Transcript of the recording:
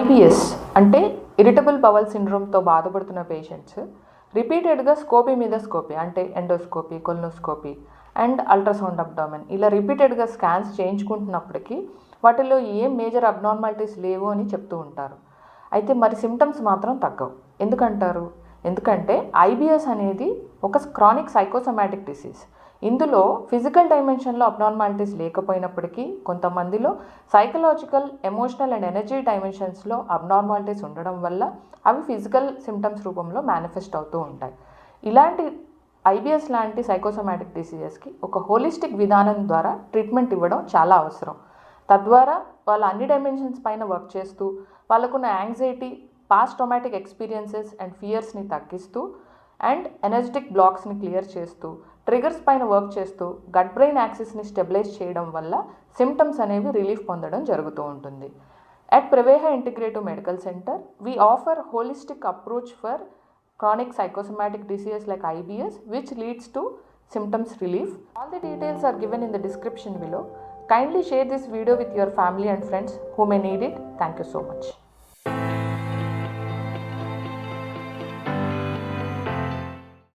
IBS అంటే irritable bowel సిండ్రోమ్తో బాధపడుతున్న patients రిపీటెడ్గా స్కోపీ మీద స్కోపీ అంటే endoscopy, colonoscopy and ultrasound abdomen ఇలా రిపీటెడ్గా స్కాన్స్ చేయించుకుంటున్నప్పటికీ వాటిలో ఏం మేజర్ అబ్నార్మాలిటీస్ లేవు అని చెప్తూ ఉంటారు. అయితే మరి సిమ్టమ్స్ మాత్రం తగ్గవు. ఎందుకంటారు? ఎందుకంటే ఐబిఎస్ అనేది ఒక క్రానిక్ సైకోసోమాటిక్ డిసీజ్. ఇందులో ఫిజికల్ డైమెన్షన్లో అబ్నార్మాలిటీస్ లేకపోయినప్పటికీ కొంతమందిలో సైకలాజికల్, ఎమోషనల్ అండ్ ఎనర్జీ డైమెన్షన్స్లో అబ్నార్మాలిటీస్ ఉండడం వల్ల అవి ఫిజికల్ సిమ్టమ్స్ రూపంలో మేనిఫెస్ట్ అవుతూ ఉంటాయి. ఇలాంటి ఐబిఎస్ లాంటి సైకోసోమాటిక్ డిసీజెస్కి ఒక హోలిస్టిక్ విధానం ద్వారా ట్రీట్మెంట్ ఇవ్వడం చాలా అవసరం. తద్వారా వాళ్ళు అన్ని డైమెన్షన్స్ పైన వర్క్ చేస్తూ వాళ్ళకున్న anxiety, past traumatic experiences and ఫియర్స్ని తగ్గిస్తూ అండ్ ఎనర్జెటిక్ బ్లాక్స్ని క్లియర్ చేస్తూ ట్రిగర్స్ పైన వర్క్ చేస్తూ గట్ బ్రెయిన్ యాక్సిస్ని స్టెబిలైజ్ చేయడం వల్ల సిమ్టమ్స్ అనేవి రిలీఫ్ పొందడం జరుగుతూ ఉంటుంది. At Praveha Integrative Medical Center, we offer holistic approach for chronic psychosomatic diseases like IBS, which leads to symptoms relief. All the details are given in the description below. Kindly share this video with your family and friends who may need it. Thank you so much.